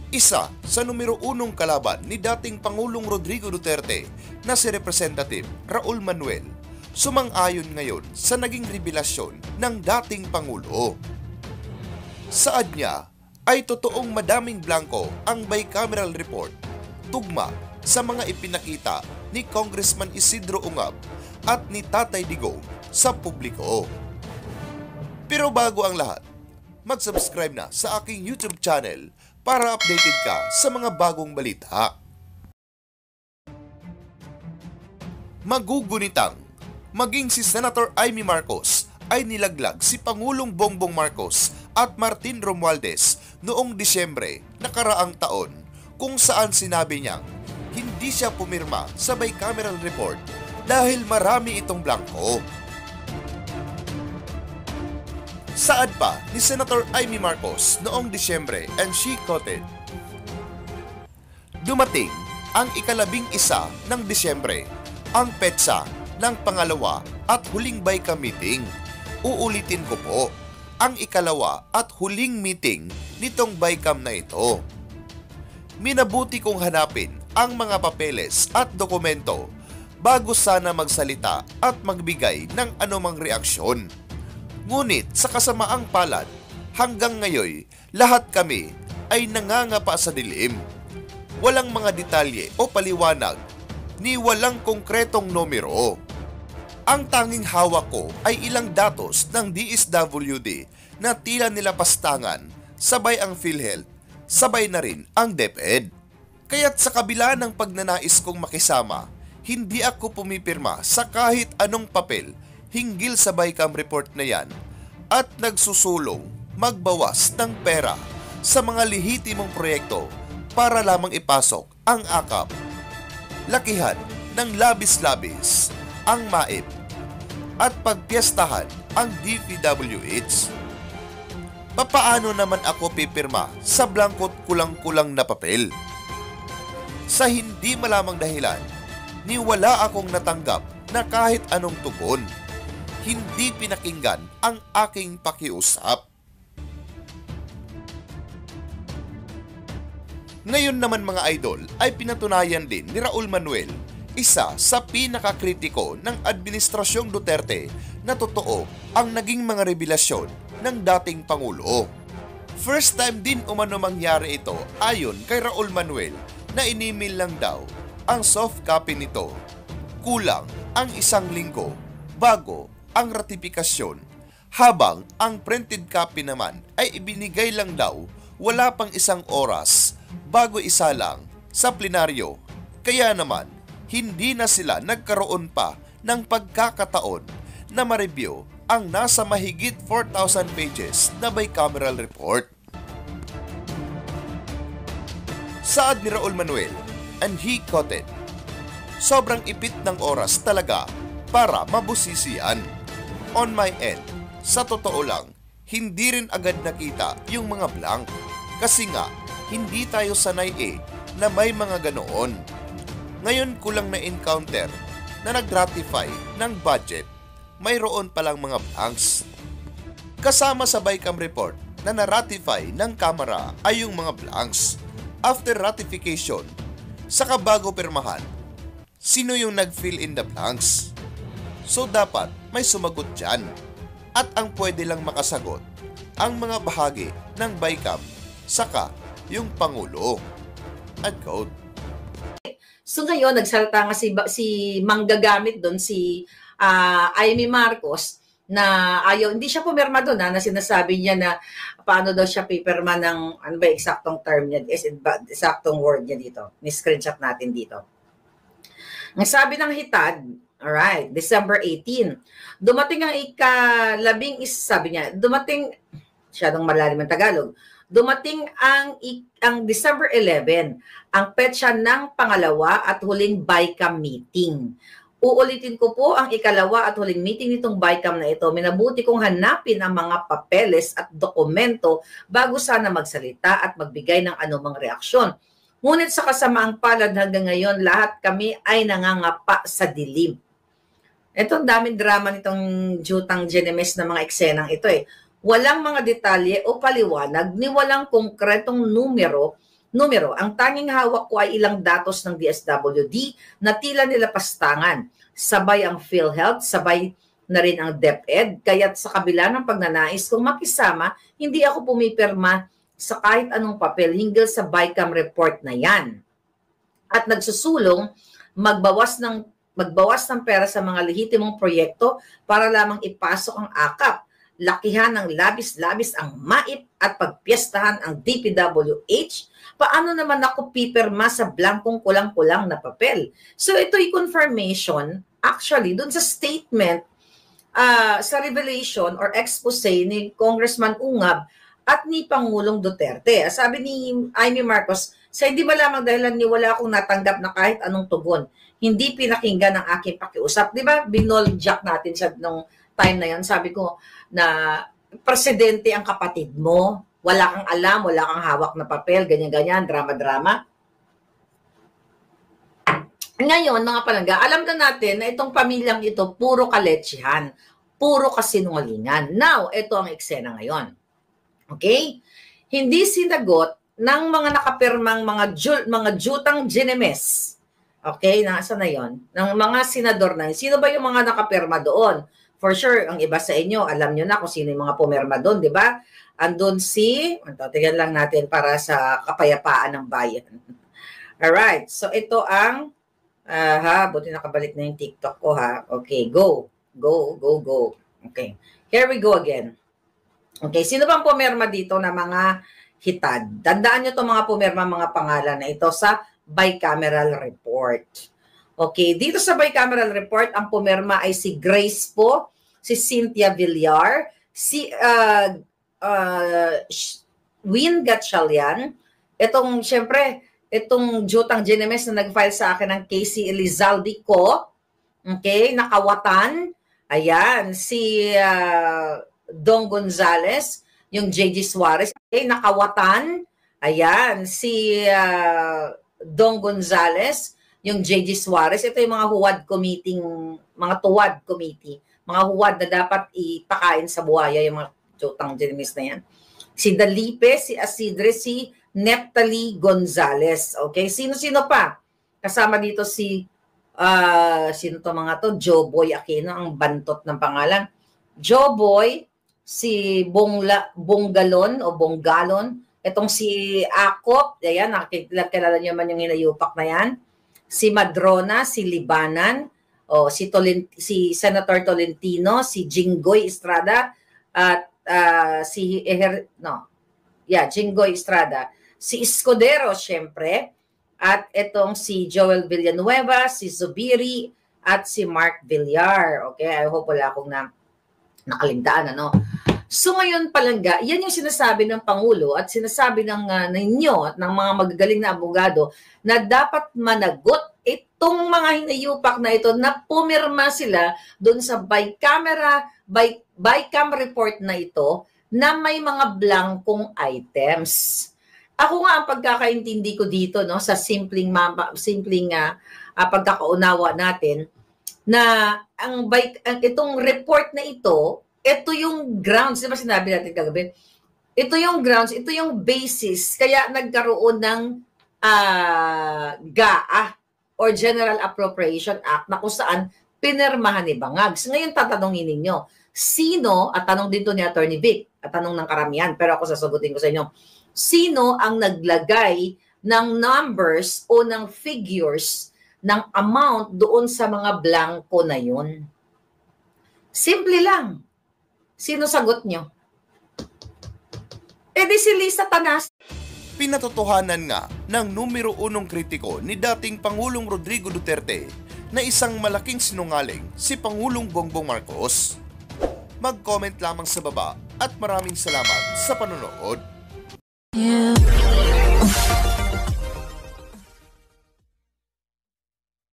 Isa sa numero unong kalaban ni dating Pangulong Rodrigo Duterte na si Representative Raul Manuel sumang-ayon ngayon sa naging revelasyon ng dating Pangulo. Saad niya ay totoong madaming blanco ang bicameral report tugma sa mga ipinakita ni Congressman Isidro Ungab at ni Tatay Digong sa publiko. Pero bago ang lahat, mag-subscribe na sa aking YouTube channel para updated ka sa mga bagong balita. Magugunitang maging si Senator Amy Marcos ay nilaglag si Pangulong Bongbong Marcos at Martin Romualdez noong Disyembre nakaraang taon kung saan sinabi niyang hindi siya pumirma sa bicameral report dahil marami itong blanco. Saad pa ni Senator Amy Marcos noong Disyembre and she quoted, "Dumating ang ika-11 ng Disyembre, ang petsa ng pangalawa at huling BICAM meeting. Uulitin ko po, ang ikalawa at huling meeting nitong BICAM na ito. Minabuti kong hanapin ang mga papeles at dokumento bago sana magsalita at magbigay ng anumang reaksyon. Ngunit sa kasamaang palad, hanggang ngayon, lahat kami ay nangangapa sa dilim. Walang mga detalye o paliwanag, ni walang konkretong numero. Ang tanging hawak ko ay ilang datos ng DSWD na tila nilapastangan, sabay ang PhilHealth, sabay na rin ang DepEd. Kaya't sa kabila ng pagnanais kong makisama, hindi ako pumipirma sa kahit anong papel hinggil sa BICAM report na yan at nagsusulong magbawas ng pera sa mga lehitimong proyekto para lamang ipasok ang AKAP. Lakihan ng labis-labis ang MAIP at pagpiestahan ang DPWH. Papaano naman ako pipirma sa blankot kulang-kulang na papel? Sa hindi malamang dahilan, ni wala akong natanggap na kahit anong tugon. Hindi pinakinggan ang aking pakiusap." Ngayon naman mga idol ay pinatunayan din ni Raul Manuel, isa sa pinakakritiko ng Administrasyong Duterte, na totoo ang naging mga revelasyon ng dating Pangulo. First time din umano mangyari ito ayon kay Raul Manuel na inimil lang daw ang soft copy nito. Kulang ang 1 linggo bago ang ratifikasyon, habang ang printed copy naman ay ibinigay lang daw wala pang 1 oras bago isalang sa plenaryo. Kaya naman, hindi na sila nagkaroon pa ng pagkakataon na ma-review ang nasa mahigit 4,000 pages na bicameral report. Saad ni Raul Manuel, and he quoted, "Sobrang ipit ng oras talaga para mabusisian. On my end, sa totoo lang, hindi rin agad nakita yung mga blank kasi nga hindi tayo sanay na may mga ganoon. Ngayon ko lang na-encounter na nag-ratify ng budget, mayroon palang mga blanks. Kasama sa BICAM report na na-ratify ng Kamara ay yung mga blanks. After ratification, saka bago pirmahan, sino yung nag-fill in the blanks? So dapat may sumagot dyan. At ang pwede lang makasagot, ang mga bahagi ng BICAM, saka yung Pangulo." Unquote. So ngayon, nagsalita nga si manggagamit doon, si Amy Marcos, na ayaw, hindi siya pumirma doon, na sinasabi niya na paano daw siya pipirma ng, ano ba eksaktong term niya, eksaktong word niya dito. Ni-screenshot natin dito. Ang sabi ng Hitad, alright, December 18. Dumating ang ika-11, sabi niya, dumating, masyadong malalim ang Tagalog, dumating ang December 11, ang petsa ng pangalawa at huling BICAM meeting. Uulitin ko po ang ikalawa at huling meeting nitong BICAM na ito. Minabuti kong hanapin ang mga papeles at dokumento bago sana magsalita at magbigay ng anumang reaksyon. Ngunit sa kasamaang palad hanggang ngayon, lahat kami ay nangangapa sa dilim. Ito, ang daming drama nitong Jutang Genemes na mga eksenang ito eh. Walang mga detalye o paliwanag, ni walang konkretong numero Numero, ang tanging hawak ko ay ilang datos ng DSWD na tila nila pastangan. Sabay ang PhilHealth, sabay na rin ang DepEd, kaya't sa kabila ng pagnanais kong makisama, hindi ako pumipirma sa kahit anong papel hinggil sa BICAM report na yan. At nagsusulong magbawas ng pera sa mga lehitimong proyekto para lamang ipasok ang akap. Lakihan ng labis-labis ang MAIP at pagpiestahan ang DPWH. Paano naman ako pipirma sa blankong kulang-kulang na papel? So ito'y confirmation actually dun sa statement sa revelation or expose ni Congressman Ungab at ni Pangulong Duterte. Sabi ni Amy Marcos, sa hindi malamang dahilan ni wala akong natanggap na kahit anong tugon. Hindi pinakinggan ang aking pakiusap. Di ba, binoljak natin sa nung time na yan. Sabi ko na presidente ang kapatid mo, wala kang alam, wala kang hawak na papel, ganyan-ganyan, drama-drama. Ngayon, mga palangga, alam na natin na itong pamilyang ito, puro kaletsihan, puro kasinungalingan. Now, ito ang eksena ngayon. Okay? Hindi sinagot ng mga nakapirmang mga jutang ginemes. Okay? Nasa na yon? Ng mga senador na yun. Sino ba yung mga nakapirma doon? For sure, ang iba sa inyo, alam nyo na kung sino yung mga pumirma doon, di ba? Andun tingnan lang natin para sa kapayapaan ng bayan. Alright, so ito ang, buti nakabalik na yung TikTok ko ha. Okay, go. Okay, here we go again. Okay, sino bang pumirma dito na mga hitad? Tandaan nyo itong mga pumirma, mga pangalan na ito sa bicameral report. Okay, dito sa bicameral report, ang pumirma ay si Grace po, si Cynthia Villar, si Win Gatchalian, itong jutang ginemes na nag-file sa akin ng Casey Elizalde ko, okay, nakawatan, ayan, si Dong Gonzales, yung JG Suarez, okay, nakawatan, ayan, si Dong Gonzales, yung JG Suarez, ito yung mga tuwad committee, mga huwad na dapat ipakain sa buhaya, yung mga jutang ginemes na yan. Si Dalipe, si Asidre, si Neptali Gonzales. Okay, sino-sino pa? Kasama dito si, sino to mga to? Joboy Aquino, ang bantot ng pangalan. Joboy, si Bonggalon o Bonggalon, itong si Akop, ayan, kilala niyo man yung hinayupak na yan. Si Madrona, si Libanan, si Senator Tolentino, si Jinggoy Estrada, at Jinggoy Estrada, si Escudero syempre, at itong si Joel Villanueva, si Zubiri, at si Mark Villar. Okay, I hope wala akong nakaligtaan, ano? So ngayon palangga, yan yung sinasabi ng Pangulo at sinasabi ninyo at ng mga magagaling na abogado na dapat managot itong mga hinayupak na ito na pumirma sila doon sa BICAM report na ito na may mga blankong items. Ako nga ang pagkakaintindi ko dito no sa simpleng pagkakaunawa natin na itong report na ito yung grounds, di ba sinabi natin kagabi? Ito yung grounds, ito yung basis, kaya nagkaroon ng GAA or General Appropriation Act na kung saan pinirmahan ni Bangags. Ngayon tatanungin ninyo, sino, at tanong din to ni Attorney Vic, at tanong ng karamihan, pero ako sasagutin ko sa inyo, sino ang naglagay ng numbers o ng figures ng amount doon sa mga blanco na yun? Simple lang. Sino sagot nyo? Di si Lisa Tanas. Pinatotohanan nga ng numero 1 kritiko ni dating Pangulong Rodrigo Duterte na isang malaking sinungaling si Pangulong Bongbong Marcos. Mag-comment lamang sa baba at maraming salamat sa panonood.